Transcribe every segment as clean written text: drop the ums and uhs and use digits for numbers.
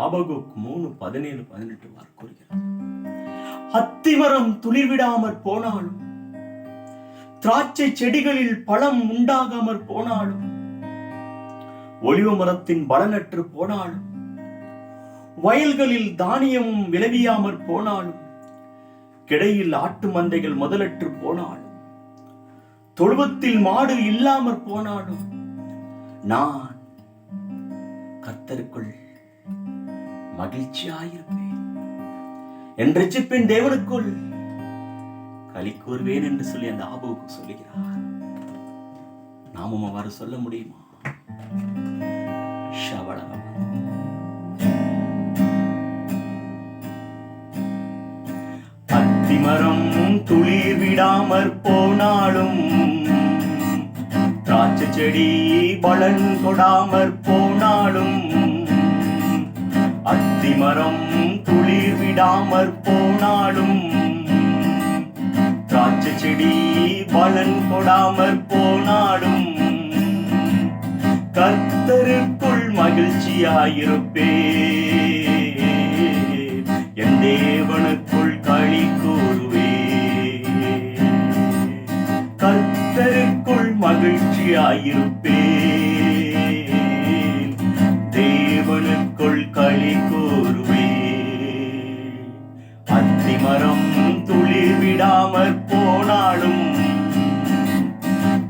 ஆபகுக் 3:17-18 கூறுகிறது. அத்திமரம் துளிர்விடாமற் போனாலும், திராட்சை செடிகளில் பழம் உண்டாகாமற் போனாலும், ஒலிவ மரத்தின் பலனற்று போனாலும், வயல்களில் தானியமும் விளைவியாமற் போனாலும், கிடையில் ஆட்டு மந்தைகள் முதலற்று போனாலும், தொழுவத்தில் மாடு இல்லாமற் போனாலும், நான் கர்த்தருக்குள் மகிழ்ச்சியாயிருப்பேன், என் இரட்சிப்பின் தேவனுக்குள் களி கூறுவேன் என்று சொல்லி அந்த ஆபகுக்கு சொல்லுகிறார். நாமும் அவ்வாறு சொல்ல முடியுமா? அத்திமரம் துளிர் விடாமற் போனாலும், திராட்சை செடி பலன் கொடாமற் போனாலும், அத்திமரம் துளிர் விடாமற் போனாலும், திராட்சை செடி பலன் கொடாமற் போனாலும், கர்த்தருக்குள் மகிழ்ச்சியாயிருப்பேன், என் தேவனுக்குள் களி கூறுவேன். கர்த்தருக்குள் மகிழ்ச்சியாயிருப்பேன், தேவனுக்குள் களி கூறுவேன். அத்திமரம் துளிர் விடாமற் போனாலும்,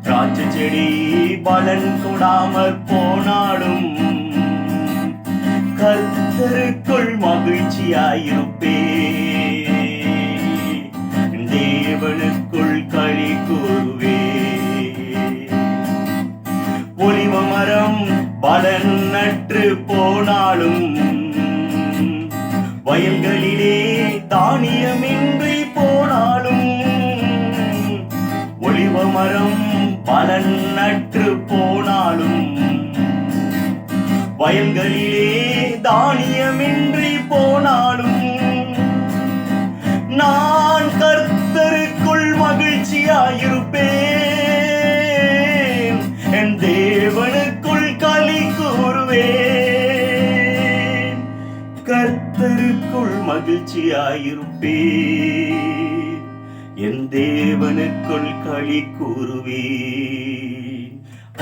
திராட்சை செடி பலன் கொடாமற் போனாலும், கர்த்தருக்குள் மகிழ்ச்சியாயிருப்பேன், தேவனுக்குள் களி கூறுவேன். ஒலிவ மரம் பலனற்று போனாலும், வயல்களிலே தானியமின்றி போனாலும், ஒலிவ மரம் பலனற்று போனாலும், வயல்களிலே தானியமின்றி போனாலும், நான் கர்த்தருக்குள் மகிழ்ச்சியாயிருப்பேன், என் தேவனுக்குள் களி கூறுவேன். கர்த்தருக்குள் மகிழ்ச்சியாயிருப்பேன், என் தேவனுக்குள் களி கூறுவேன்.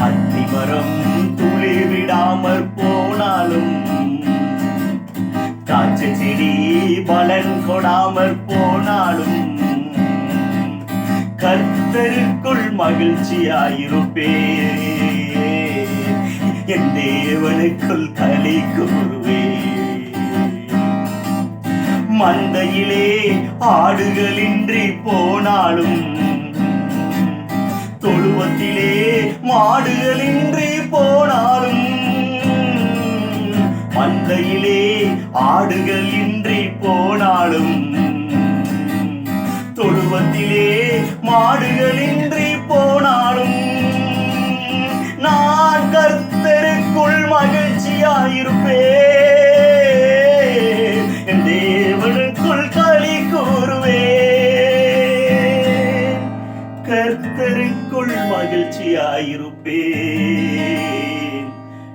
அத்திமரம் துளிர் விடாமற் போனாலும், திராட்சை செடி பலன் கொடாமற் போனாலும், கர்த்தருக்குள் மகிழ்ச்சியாயிருப்பேன், என் தேவனுக்குள் களி கூறுவேன். மந்தையிலே ஆடுகளின்றி போனாலும், தொழுவத்திலே மாடுகளின்றி போனாலும், மந்தையிலே ஆடுகள் இன்றி போனாலும், தொழுவத்திலே மாடுகளின்றி போனாலும், நான் கர்த்தருக்குள் மகிழ்ச்சியாயிருப்பேன், என் தேவனுக்குள் களி கூறுவேன். கர்த்தருக்குள் மகிழ்ச்சியாயிருப்பேன்,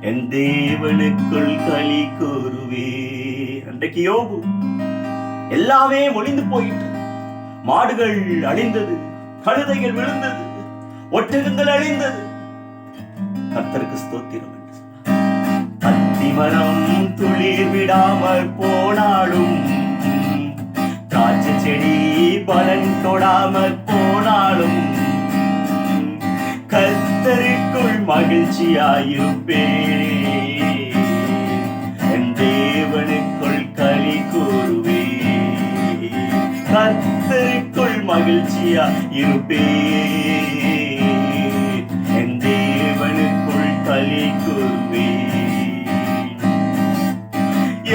என் தேவனுக்குள் களி கூறுவேன். அன்றைக்கு யோபு எல்லாமே ஒளிந்து போயிற்று. மாடுகள் அழிந்தது, கழுதைகள் விழுந்தது, ஒட்டகங்கள் அழிந்தது. கர்த்தருக்கு ஸ்தோத்திரம் என்று சொன்னார். அத்திமரம் துளிர் விடாமற் போனாலும், திராட்சை செடி பலன் கொடாமற் போனாலும், கர்த்தருக்குள் மகிழ்ச்சியாயிருப்பேன், என் தேவனுக்குள் களி கூறுவேன். கர்த்தருக்குள் மகிழ்ச்சியாயிருப்பேன், என் தேவனுக்குள் களி கூறுவேன்.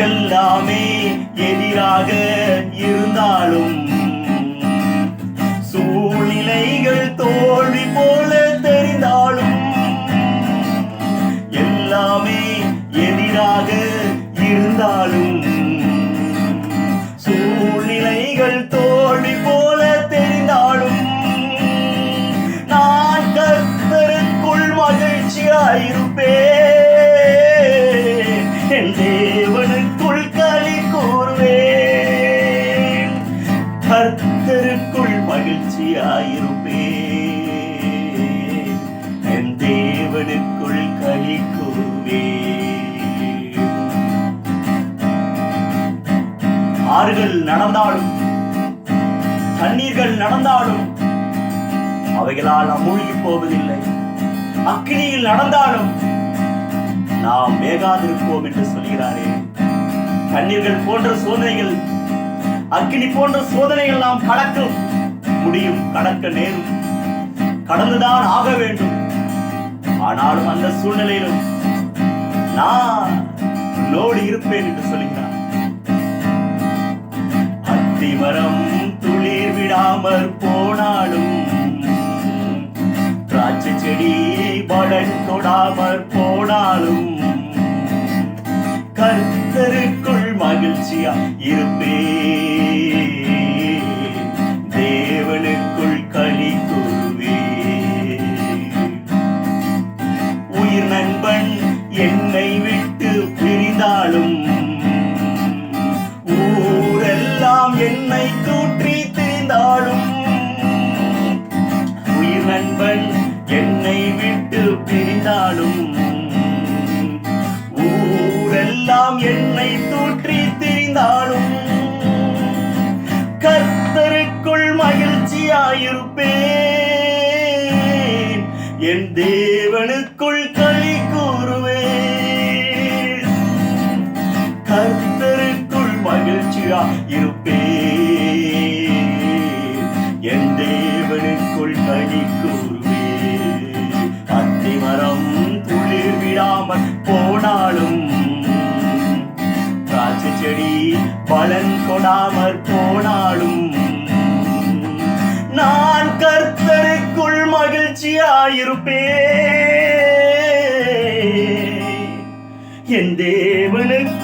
எல்லாமே எதிராக இருந்தாலும், சூழ்நிலைகள் தோல்வி போல தெரிந்தாலும், எல்லாமே எதிராக இருந்தாலும், சூழ்நிலைகள் தோல்வி போல தெரிந்தாலும், நான் கர்த்தருக்குள் மகிழ்ச்சியாயிருப்பேன், என் தேவனுக்குள் தேவனுக்குள் களி கூறுவே. ஆறுகள் நடந்தாலும் தண்ணீர்கள் நடந்தாலும் அவைகளால் நாம் மூழ்கி போவதில்லை. அக்கினியில் நடந்தாலும் நாம் வேகாதிருப்போம் என்று சொல்கிறாரே. தண்ணீர்கள் போன்ற சோதனைகள், அக்கினி போன்ற சோதனைகள் நாம் கடக்க முடியும், கடக்க நேரும், கடந்துதான் ஆக வேண்டும். ஆனாலும் அந்த சூழ்நிலையிலும் நான் உன்னோடு இருப்பேன் என்று சொல்கிறார். அத்திமரம் துளிர் விடாமற் போனாலும், திராட்சை செடி பலன் தொடாமற் போனாலும், கர்த்தருக்குள் மகிழ்ச்சியா இருப்பேன், தேவனுக்குள் களி கூறுவேன். உயிர் நண்பன் என்னை விட்டு பிரிந்தாலும், ஊரெல்லாம் என்னை தூற்றி திரிந்தாலும், உயிர் நண்பன் என்னை விட்டு பிரிந்தாலும், ஊரெல்லாம் என்னை தூற்றி திரிந்தாலும், கர்த்தருக்குள் மகிழ்ச்சியாயிருப்பேன், என் தேவனுக்குள் களி கூறுவேன். கர்த்தருக்குள் மகிழ்ச்சியாயிருப்பேன், என் தேவனுக்குள் களி கூறுவேன். அத்திமரம் துளிர் விடாமல் போனாலும், திராட்சை செடி பலன் கொடாமற் போனாலும், நான் கர்த்தருக்குள் மகிழ்ச்சியாயிருப்பேன், என் தேவனுக்கு